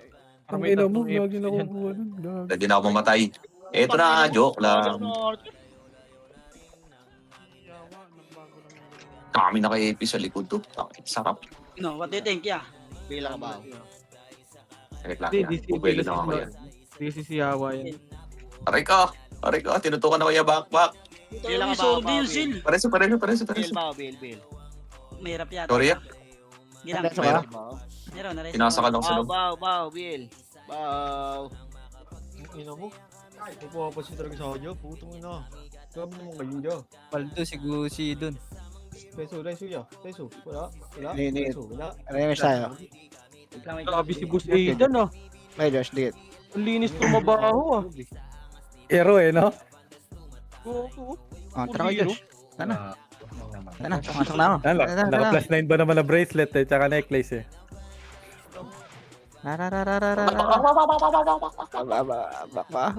Ang ina mo, lagi na kukuha nun. Lagi na ako mamatay. Eto na, joke lang. Kami na kay AP sa likod to. Sarap. No, what do you think ya? Bilang ka ba? Sakit lang Hindi, yan. Pupwede lang ako yan. Hindi si Siyawa yan. Aray ka. Tinutukan ako yung backpack. Bilang ka ba? Yung sil. Pareso. Bill ba? Bill. Mahirap yata. Sorry ah. Gilang. Nasa ka? Meron, nareso. Pinasa ka lang sa loob. Bow, Bill. Bow. Ina mo. Pupapansin talaga sa audio. Putong ina. Grabe naman kayo dyan. Paldo si Gucci dun. Reso ya. Wala. Hindi. Wala. Ano yung tayo? Grabe si Boss Aidan, ah. May Josh, dikit. Ang linis tumabaho, ah. Hero eh, no? Oo. Tara ka, Josh. Tara na, pumasok na ako. Naka plus 9 ba naman na bracelet eh, tsaka necklace eh.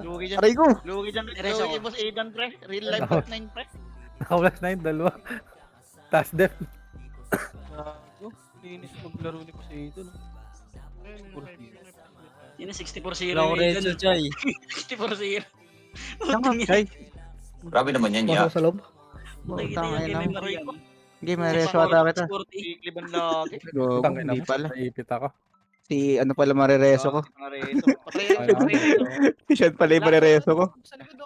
Lugi dyan. Aray ko! Lugi Reso. Boss Aidan, pre. Real life Top 9, pre. Naka plus 9, dalawa. Task def. Gago. Linis maglaro ni Boss Aidan, ah. Yun na 64-0. Laurenzo, Chay. 64-0. Tama, Chay. Grabe naman yan, ya. Pasok sa loob. Nakikita Putang yung ina kay mo. Maria. Hindi, may reso ata kita. Ikliban lagi. Gogo, Tangin hindi mo, pala. naipit ako. Si ano pala marireso ko. Mga reso. Patay. Si Sean pala yung marireso ko.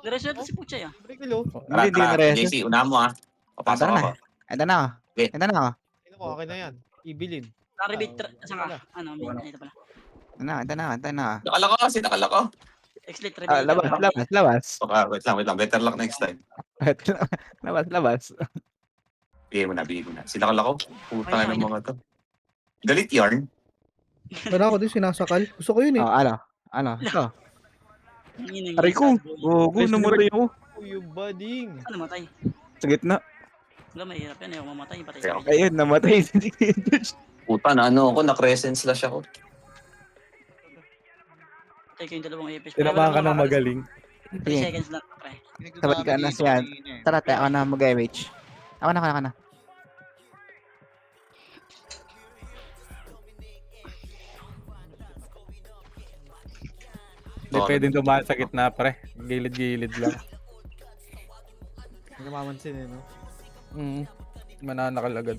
Nareso natin si Puchay ah. Brikilo. Hindi, hindi nareso. JC, unahan mo ah. Papasok Tara ako. na. Ito na ako. Okay. Ito na ako. Ino ko, akin na yan. Ibilin. Naribit, saan ka? Ano, ito pala. Ito na ako. Nakalaka kasi, nakalaka. X-Lite Labas. Baka, wait lang. Better luck next time. Labas. Bigay mo na. Sila kalako. Putang ng mga to. Galit yarn. Wala ako din sinasakal. Gusto ko yun eh. Oh, ano? Ito. Aray ko. Gogo, namatay ako. Uy, yung bading. Ano matay? Sa gitna. Wala, mahirap yan. Ayaw mamatay. Patay Kaya, sa Ayun, namatay. Puta na ano ako, na-crescent slash ako. Patay kayong dalawang EPS. Tinamaan ka ng magaling. 3 Sige. seconds lang, pre. Sabay ka na siya. Tara, tayo ako na mag-image. Ako na. Hindi pwedeng dumaan sa gitna, pre. Gilid-gilid lang. Hindi ka mamansin eh, no? Mananakal agad.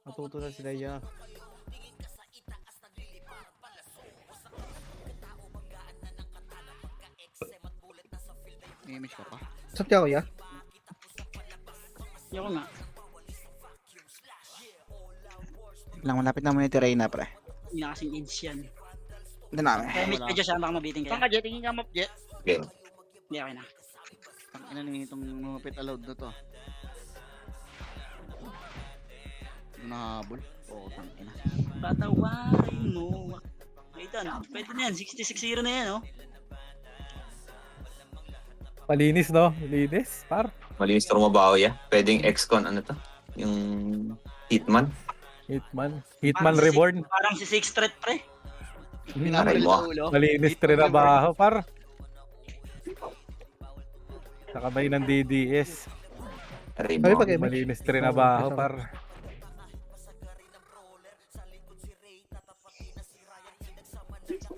Matuto na sila ya. May image ka pa. Saan ka kuya? Ayoko nga. Lang, malapit na muna yung Tirena, pre. Hindi na kasing age yan. Ito namin. Kaya medyo siya baka mabitin Saan kaya. ka, Jet? Tingin ka map, Jet. Okay. Hindi, okay na. Ang ina nitong mga pet allowed na to. Ito nahabol. Oo, tang ina. Patawarin mo. Wait on. Pwede na yan. 66-0 na yan, oh. Palinis, no? Linis, par. Malinis trumabaho ya. Pwedeng ex-con, ano to? Yung Hitman. Hitman Parang Reborn. Parang si Six Threat, pre. Aray mo. Malinis trinabaho, par. Nakabay ng DDS. Aray Sabi mo. pag image. Malinis trinabaho, par.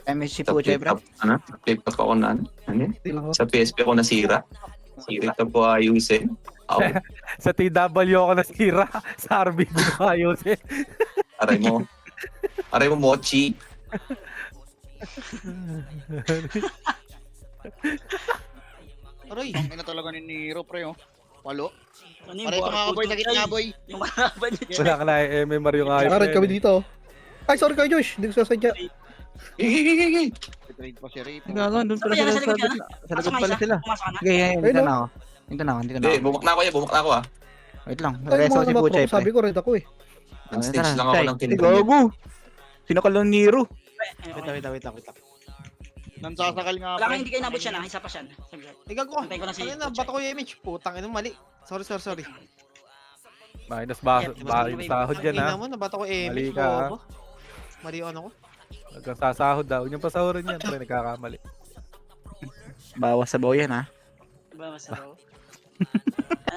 MSC Sa po, flip pre. top, ano? Flip top ako na, ano yun? Hindi lang ako. Sa PSP ako nasira. Sira po ayusin. Aw, Sa TW ako nasira. Sa RB ko ayusin. aray mo. Aray mo, Mochi. Aray, ang ina talaga ni Nero, pre, oh. Palo. Ano yung Pare, ito mga boy, barcode sakit nga, ay, boy. Yung kalaban niya. Wala ka na MMR yung ayos. Nakared kami na yun, dito. Ay, sorry kayo Josh. Hindi ko sasadya. Gigi. Trade pa si Rito. Gago, doon pala Ano ba yan? sila Nasa likod ka na? sa likod pala sila. Pumasok ka na? Sige, Ayun, dito oh. na ako. Dito na ako. Hindi, bumak na ako ah. Wait lang. Ay, Reso mga si naman Puchay, ako. Sabi pre. ko red ako eh. Stage lang ako ng kinakain. Gago. Sinakal ng Nero. Ay, okay. Wait lang. Nansasakal nga, Wala pre. kang hindi kayo nabot siya na. Isa pa siya. Sabi ko. Ay, gago ka. Antayin ko na si Ano na, Puchay. bato ko yung image. Putang ina, mali. Sorry. Minus sahod dyan, ha? Tingnan mo, nabato ko yung Mali image. ka, ha? Bobo. Mali ano ko. Huwag kang sasahod daw. Huwag niyong pasahurin yan. Pre, nagkakamali. Bawas sa baw yan, ha? Diba, mas ako?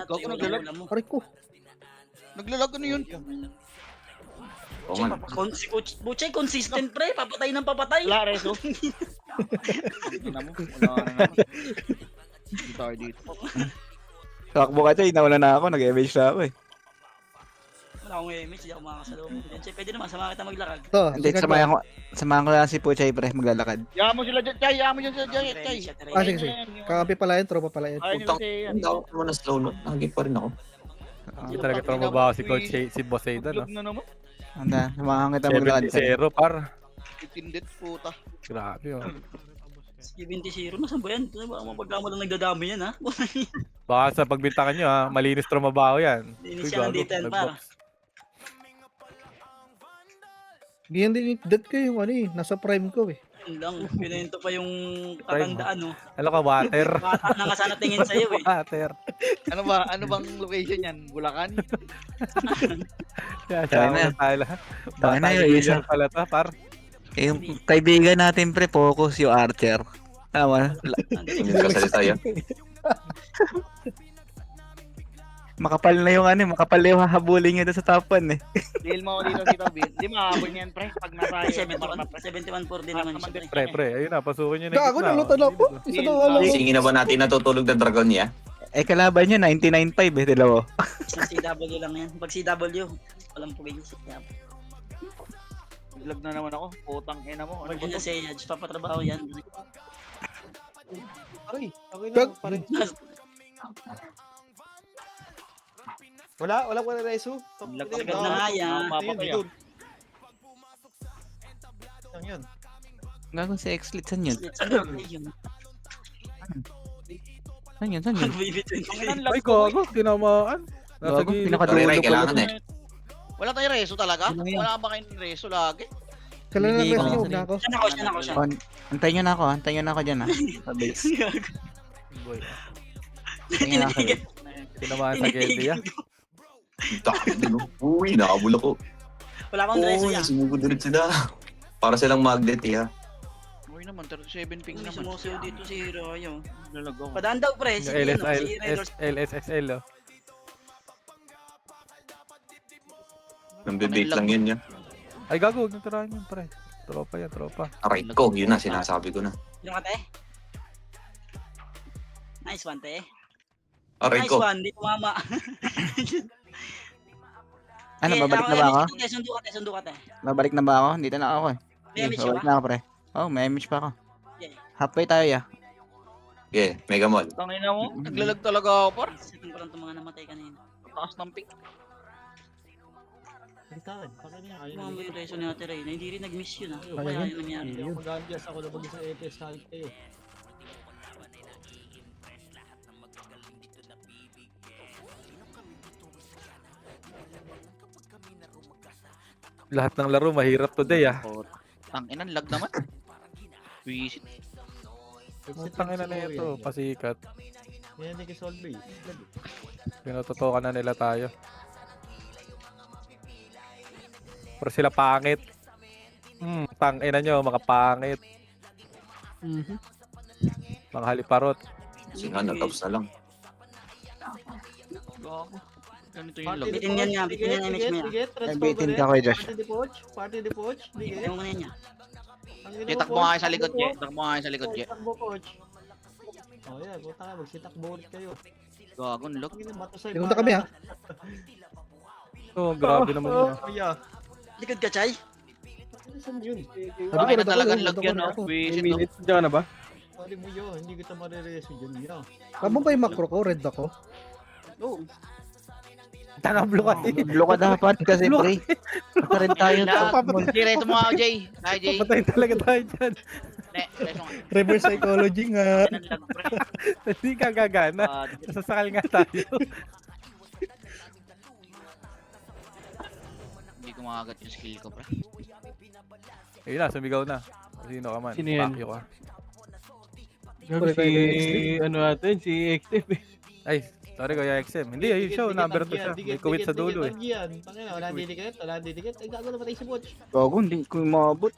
Gago, naglalag. Aray ko. Naglalag, ano yun? Oo nga. Si Puchay, consistent, pre. Papatay ng papatay. Wala, Reso. Tingnan mo, wala na naman. Hindi tayo dito. Takbo ka tayo, nawala na ako. Nag-image na ako, eh. Wala akong image. Hindi ako makakasalubong. Pwede naman, sama kita maglakad. Ito, Hindi, samahan ko lang si Puchay, pre. Maglalakad. Yaman mo sila dyan, Chay. Yaman mo dyan sila dyan, Chay. Ah, sige. Kakampi pala yan, tropa pala yan. Ayaw nila Putang, si yan. hindi ako muna slow no. Lagi pa rin ako. Hindi talaga trumabaho si Coach si Boss Aidan, no? Vlog na naman. Handa, samahan kita maglakad. pre. 70-0, par. Itindit, puta. Grabe, oh. 70-0 na, saan ba yan? Baka mapagkama lang nagdadami yan, ha? Baka sa pagbintangan nyo, ha? Malinis trumabaho yan. Linis Uy, siya gago, nandito yan, nag-box. Hindi yan din dead ko yung ano eh. Nasa prime ko eh. Yun lang, pinento pa yung tatandaan, no? Ano ka, water? Bata na nga sana tingin sa'yo, eh. Water. Ano ba? Ano bang location yan? Bulacan? Kaya Tama na. na tayo lahat. Tama na, Bata yung yun isa. pala to, par. Eh, yung kaibigan natin, pre, focus yung Archer. Tama. Hindi ka salita yan. Makapal na yung ano, makapal na yung hahabulin nyo doon sa top 1, eh. Deal mo dito si Tobin. Hindi makahabol niyan, pre. Pag nasa Ay, 71-4 din naman siya, pre. Pre, ayun na, pasukin nyo na yung Gago, gitna, nalutan oh. ako. Isa na alam ko. Singin na ba natin natutulog na dragon niya? Eh, kalaban nyo, 99.5, eh, dalawa. Isang CW lang yan. Pag CW, walang pugil siya. Vlog na naman ako. Putang ina mo. Ano ba Pag to? yun sa Sage, papatrabaho yan. Aray, okay lang. Pare. Wala na reso. Laglag na nga yan. Mapapaya. Lang yan. Gago si X-Lit, saan yun? Ayun. Saan yun? Saan yun? Bibituin ko eh. Ay, gago, tinamaan. Nasa Gago, gilid. pinakadulo Ray, pala. kailangan eh. Wala tayong reso talaga? Yun lang yan. Wala ba kayong reso lagi? Kailan na Hindi reso ko. niyo? Huwag na ako. Siya na ako siya. Oh, antayin nyo na ako, antayin nyo na ako dyan sa base. Boy, Antayin nyo na ako sa base. tinamaan sa Geldy, ah. Dami din, no? Uy, nakabula ko. Wala akong reso Uy, yan. sumugod ulit sila. Para silang magnet eh, ha? Uy naman, 37 ping Uy, naman. sumusayaw dito si Rayo. Lalagaw. Padaan daw pre, si Yung LSXL. LSXL, oh. Nambibake lang yun, yan. Ay, gago, huwag nang tirahan yun, pre. Tropa yan, tropa. Aray ko, yun na, sinasabi ko na. Yung ate. Nice one, te. Aray Nice ko. one, di tumama. Ano, Okay, babalik na ba ako? Sundo ka, te. Babalik na ba ako? Dito na ako eh. May image ka Babalik ba? na ako, pre. Oh, may image pa ako. Yeah. Halfway tayo, ya. Yeah, Mega Mall. Tangina mo, naglalag talaga ako par. Setting ko lang itong mga namatay kanina. Taas ng ping. Mga may reso ni Ate Ray na hindi rin nag-miss yun ah. Kaya Kaya yun. yun nangyari. Mag-adjust ako na mag-isa EPS kahit kayo. Lahat ng laro mahirap today, ah. Tanginan, lag naman. Visit. Putang ina na ito, pasikat. Yan hindi kisolve eh. Pinututukan na nila tayo. Pero sila pangit. Tangina nyo, mga pangit. Mga haliparot. Sina, natapos na lang. Gago. Ganito yung lag. Bitin yan niya, bitin yan image mo yan. Bitin ka kay Josh. Party the poach. Bitin mo na yan niya. Takbo nga kayo sa likod, Je. Takbo nga kayo sa likod, Je. Takbo coach. Oh yeah, puta ka, magsitakbo ulit kayo. Gago, lag. Matusay Tinunta kami, ha? Oh, grabe naman yun. Oh yeah. Likod ka, Chay. Saan yun? Ay, na talagang lag yan, no? Visit, no? Minutes dyan na ba? Pwede mo yun, hindi kita marireso dyan. Yeah. Tama ba yung macro ko? Red ako? Oo. Tanga blue kasi. Blue ka dapat kasi, pre. Baka rin tayo. Sige, reto mo ako, Jay. Ay, Jay. Papatayin talaga tayo dyan. Reto nga. Reverse psychology nga. Yan ang lag, pre. Hindi ka gagana. Sasakal nga tayo. Hindi ko makagat yung skill ko, pre. Ayun na, sumigaw na. Sino ka man? Sino yan? Pakyo ka. Gago si, ano natin, si XF eh. Ay, sorry ko, XM. Hindi, ayun siya. Number 2 siya. May kuwit sa dulo eh. Tangina, wala didikit. Ay, gago na patay si Butch. Gago, hindi ko maabot.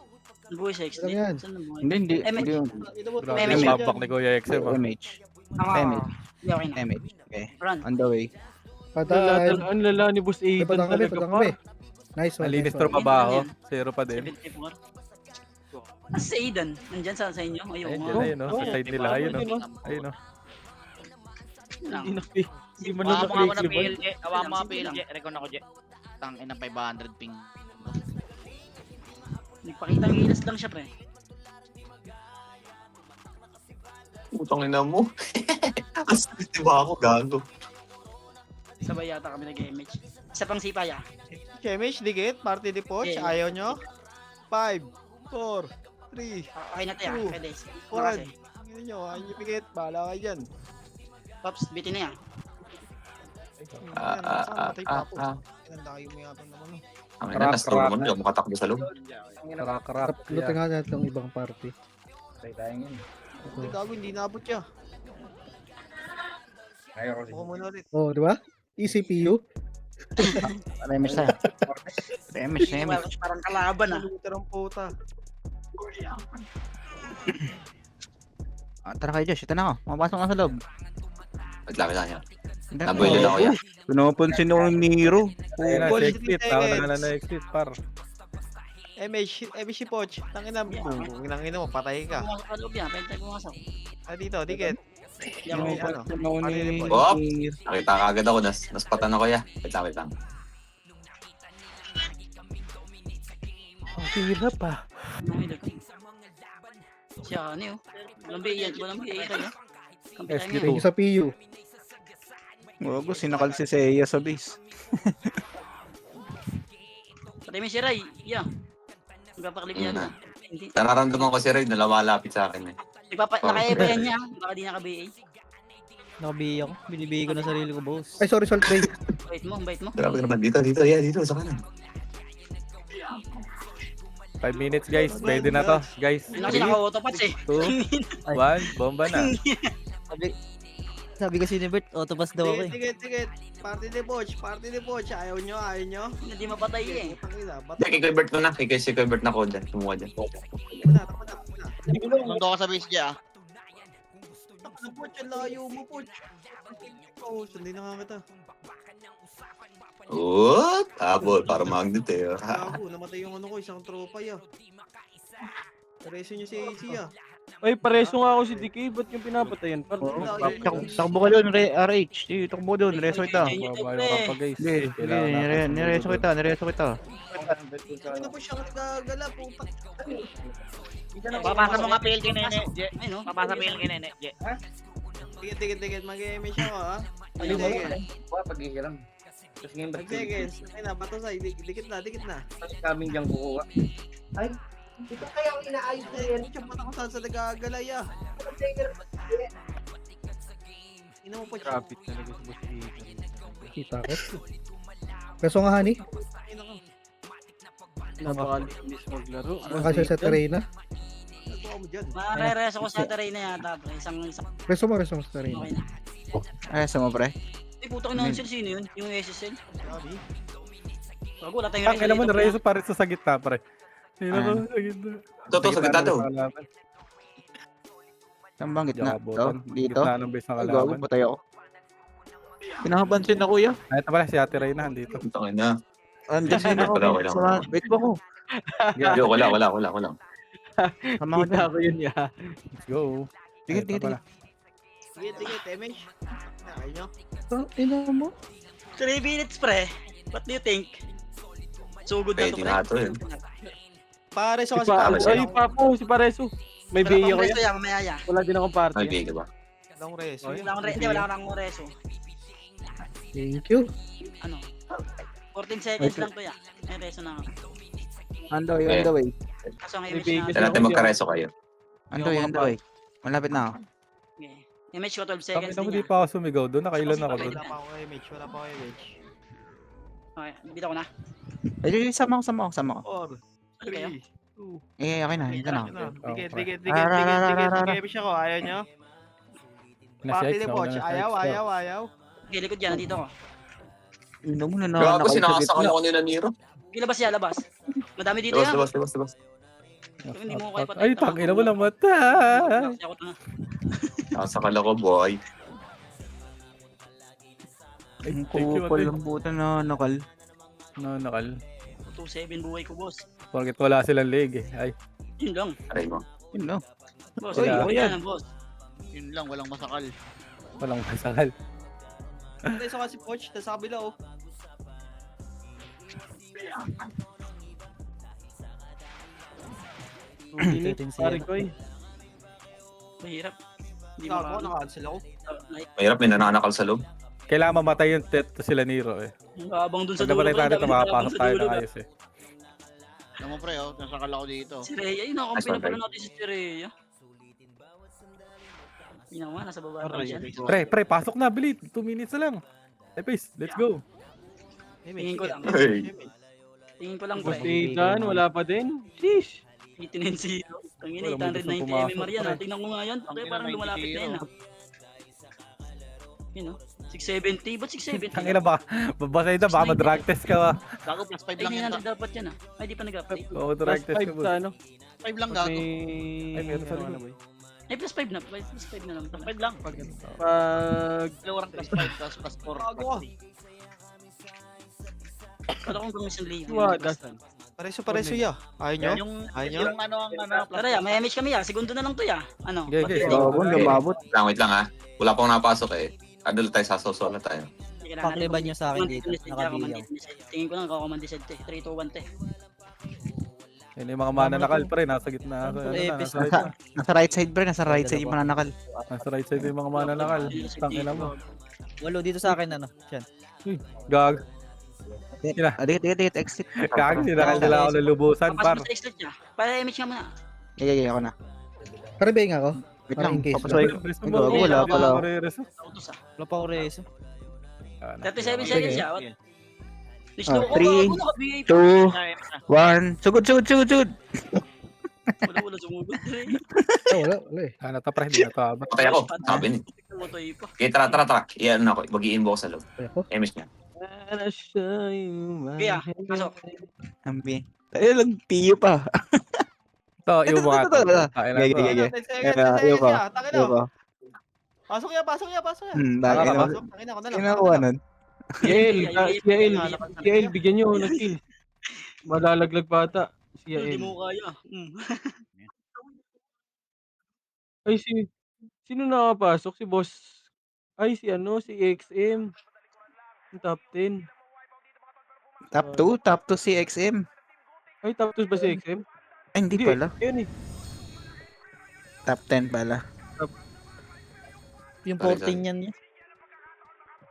Buhay sa XD. Ano yan? Saan ang buhay? Hindi. MH. Hindi yung Ito mo, Grabe May yung image babak ni Kuya XM. ah. image. Ako. Image. Hindi, okay na. Image. Okay. Run. On the way. Patay. Ang lala ni Boss May Ethan patang kami, talaga patang pa. kami. Nice one. Malinis nice pero one. mabaho. Zero pa din. 74. Asa si Aidan? Nandyan sa inyo? Ayun. Ayun nga. yun, ayun no. Sa side nila. Ayun no. Ayun no. Lang. Hindi mo na Hawa mo ako ng nakikli PL, Je. Hawa mo nga PL, Je. Recon ako, Je. Tangina, 500 ping. Nagpakitang gilas lang siya, pre. Putang ina mo. As diba ako, gago. Sabay yata kami nag-image. Isa pang sipa ya. Chemist, dikit. Party the poach. Yeah. Ayaw nyo? 5, 4, 3, Okay na tayo. Two. Pwede. 1. Makasi. Ano nyo, ayaw nyo pikit. Bahala kayo dyan. Pops, bitin na yan. Matay pa ako. Inanda kayo may atong naman. Ang ina, nasturo mo. Hindi ako makatakbo sa loob. Karak-karak. Lutin nga natin ang ibang party. Hindi gago, hindi naabot siya. Buka muna ulit. Oh, di ba? ECPU. Image tayo. Image. Parang kalaban ah. Luther ang puta. Tara kayo, Josh. Ito na ako. Mapasok na sa loob. Wait lang yan. Ito na. Naboy na ako yan. Pinapansin ako ni Hero. Ayun na, Ball, si exit. 15 Tawag seconds. na na exit par. MH si Poch. Tangina mo, patay ka. Pumasok ka loob yan. Pwede tayo pumasok. Ah, dito, dikit. Yan May ako. ano. Bob! Nakita ka agad ako. Naspatan ako ya. Wait lang. Ang hirap ah. Ang hilag. Siya ano yun? Walang biyan. Walang biyan kayo. Kampi tayo SG2. ngayon. Thank you sa PU. Gago, sinakal si Seiya sa base. Patay mo si Ray. Yeah. Magpapaklip yan. Ayun na. Hindi. Nararamdaman ko si Ray na lumalapit sa akin eh. Naka-EBA yan niya. Baka di naka-BA. Nakabihi ako. Binibigay ko na sarili ko, boss. Ay, sorry, Salt Bay. Bait mo, bait mo. Grabe naman. Dito. Yeah, dito. Sa kanan. 5 minutes guys, pwede na to. Guys, Ano kasi 3, naka-autopats eh. 2, 1, bomba na. Sabi kasi ni Bert, autopass daw ako eh. Tigit. Party ni Poch. Ayaw nyo. Hindi mapatay eh. Putangina, Hindi, kay Kuy Bert na. Si Kuy Bert na ko dyan. Kumuha dyan. Takbo na. Sundo ka sa base niya, ah. Takbo, Poch. Ang layo mo, Poch. Oh, sundin na nga kita. What? Habol, para magnet eh. Gago, namatay yung ano ko, isang tropa ya. Reso niyo si AC ya. Ay, pareso nga ako si DK, ba't yung pinapatayan? Takbo ka doon, RH. Sige, takbo doon, reso kita. Babayo ka pa guys. Sige, nireso kita. Ano po siya nagagala, puta. Papasa mo nga PL kay Nene. Je. Ay no. Papasa PL kay Nene. Je. Tigit. Mag-MH ako, ha? Ayun, Pag-ihiram. Tapos ngayon ba't Seconds. Ay na, bato sa, dikit na. kaming diyang kukuha? Ito kaya ang inaayos na yan. Siya mata ko saan sa nagagala ya. Ina mo po siya. Traffic talaga si Boss Ethan. Kita ko. Peso nga, honey. Ina ko. Napakalinis maglaro. Nakasya sa terrena. Nagkuha mo dyan. Mare-reso ko sa Taray na yata. Pre. Isang Peso mo sa terrena. okay na. Ay, sama pre. Ay, puta ko na sino yun? Yung SSL? Sabi. Bago, wala tayong Ang alam mo, Rezo pares sa gitna pre. Sino ba sa gitna? Ito, sa gitna to. Saan bang Gitna. Gitna ng base ng Gago, kalaban. patay ako. Pinakapansin na kuya. Ay, ito pala si Ate Reyna andito. Tangin na. Andiyan sino ako. Wala. Wait po ko. Yo, wala. Sama ko Kita dyan. ko yun ya. Let's go. Tigit. Tigit, MH. Ayaw nyo. Ina mo. 3 minutes pre. What do you think? So good na to Pwede pre. na to yun. Pare, so Si kasi Pa- Pareso. Ay, Papo, si Pareso. May Wala bihi akong ako reso yan. yan, mamaya yan. Wala din akong party. Ay, yan. bigay ba? Long reso. Ay. Wala akong reso. Thank you. Ano? 14 seconds lang to ya. May reso na ako. Andoy, Okay. Andoy. Kaso ang May image bigay na. Kaya natin magkareso kayo. Andoy. Malapit na ako. Okay. Image ko 12 Bakit seconds ako din di yan. pa ako sumigaw doon? Nakailan ako doon. Wala pa ako MH. Okay, bibitaw ko na. Ay, sama ko. 4, Ano kayo? 3, Okay na. Ito na. Dikit. Rararararara. Mag-MH ako, ayaw nyo. Party ni Poch, ayaw. Okay, likod yan, nandito ko. Ino mo na Gago, sinakasakal ako ni Naniro. Okay, labas yan, labas. Madami dito yan. Labas. Hindi mo kayo patay. Ay, tangina mo na mata. Kasi ako na. Nakasakal ako, boy. Ay, Ang thank you, kupal ate. ng buta na nakal. Nakal. 2-7 buhay ko, boss. Bakit wala silang leg eh. Ay, Yun lang. Aray mo. Yun no. Boss, Uy, okay ako yan, boss. Yun lang, walang masakal. walang kasakal. Reso kasi Poch, tas sa kabila oh. Init, 13 pare zero. ko eh. Mahirap. Hindi Gago, mo naka-cancel ako. Mahirap, may nananakal sa loob. Kailangan mamatay yung tet to sila Nero eh. Habang dun sa Pag dulo. namatay tayo pre, dito, dami makapasok sa tayo dulo, ng ba? ayos eh. Alam mo pre, oh, nasakal ako dito. Si Rhea, yun ako. Nice one, Pinapalo Ray. natin si Rhea. Yun ako, nasa baba pa Aray, siya. Pre, pasok na, bilit. 2 minutes na lang. Hey, pace, let's go. Tingin ko lang. Hey. Tingin ko lang, Boss pre. Ethan, wala pa din. Sheesh. 89-0. Tangina, Wala, may 890 gusto pumasok, MMR yan. pre. Tingnan ko nga yan. Okay, Tangina, parang lumalapit na yan. 90. Yun oh. 670. Ba't 670? Tangina ba? Babasay na, baka ma-drug test ka ba? Gago, plus 5 Ay, lang yan. 900 dapat yan ah. Ay, di pa nag-update. Oo, Plus drug test 5 ka sa ba? ano. 5 lang Pag gago. may... Ay, meron sa ano, likod. boy. Ay, plus 5 na. Plus 5 na lang. 5 lang. Pag... Lorang plus 5, tapos plus 4. Gago ka. Kala kong gawin isang libo. Tuwa, dasan. Pareso ya. Ayaw nyo? Yung, Ayaw nyo? yung ano, ang ano, plus Tara ya, may image kami ya. Segundo na lang to ya. Ano? Okay, okay. Pati- Gago, lumabot. Wait lang ha. Wala pang napasok eh. Ano tayo, sasosola tayo. Hindi kailangan Pakliban natin nyo sa akin command dito, message, nakabiyaw. command message. Tingin ko lang command message te. 3, 2, 1 te. Yun yung mga mananakal pre, nasa gitna. Ano Ano, to, Epis? Nasa right side pre, nasa right side yung mananakal. nasa right side yung mga mananakal. Tangina mo. Walo dito sa akin, ano. Yan. Gag. Sila. Dikit, exit. Kagi, sinakal nila ako lulubusan, Papasok par. mo sa exit niya. Para image ka muna. Okay, ako na. Karibay nga ako. Wait Para lang, in case papasway ko. Gusto Ay, mo, gago, wala pala. Autos ah. Wala pa ako reso. 37 seconds siya. What? Please Ah, no, oh, 3, gago, naka-BA pa. 2, 1. Sugod. Wala sumugod. Wala eh. Ano to, pre? Hindi na to abot. Patay ako. Sabi niya. Tumotoy pa. Okay, tara. Iyan ako. Mag-i-inbox sa loob. Ay, ako. MS niya. Para sa'yo, Kaya, pasok. Ambi. Ay, lang, piyo pa. Ito, yung mga to. Ito. Ay, na Gage, to. gage. Ayoko. Ayoko. Pasok ya. Tara ka ba? Tangin ako na lang. Kinakuha nun. Si Yael, bigyan nyo ng kill. Malalaglag pa ata. Si Hindi Yael. mo kaya. Ay, sino nakapasok? Si boss. Ay, si XM. Yung top 10. Top 2 si XM. Ay, top 2 ba si XM? Ay, hindi pala. Ayun eh. Top 10 pala. Yung Sorry, 14 yan niya.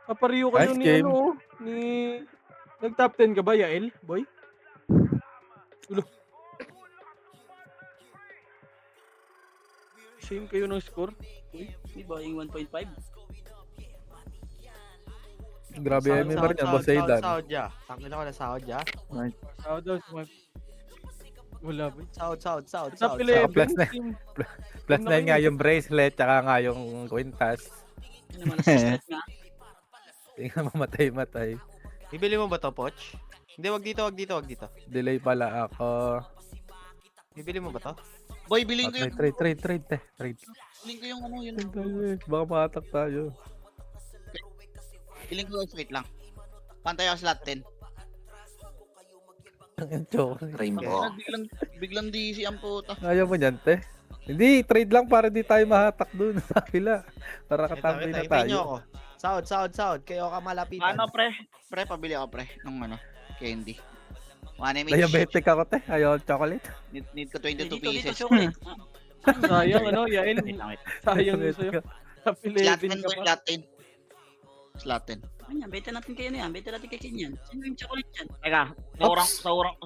Kapariyo kayo Nice ni game. ni... Nag-top 10 ka ba, Yael? Boy? Ulo. Same kayo ng score? Di ba yung 1.5? Grabe yung memory niya, boss Aidan. Sahod ya. Tangin ako na sahod ya. Sahod daw. Wala ba? Sahod. Top Saka 11. plus na. Plus 9 nga yung bracelet, tsaka nga yung kwintas. Hindi naman assistant nga. Hindi nga mamatay-matay. Bibili mo ba to, Poch? Hindi, wag dito. Delay pala ako. Bibili mo ba to? Boy, bilhin ko yung... Trade. Bilhin ko yung ano, yun. Baka mahatak tayo. Bilhin ko yung straight lang. Pantay ako slot 10. Ang joke. Rainbow. Biglang DC ang puta. Ayaw mo niyan, te. Hindi, trade lang para di tayo mahatak dun sa kabila. Para katambay na Hintayin nyo tayo. ako. Sahod. Kayo ka malapitan. Ano, pre? Pre, pabili ako, pre. Nung ano, candy. 1 MH. Diabetic ako, te. Ayaw chocolate. Need ko 22 Dito, pieces. chocolate. Sayang, Yael. Sayang yun sa'yo. Top Slot 11 10 ka ko, pa. slot 10. Ano yan, benta natin kayo na yan. Benta natin kay Kenyan. Sino yung chocolate yan? Teka, sa urang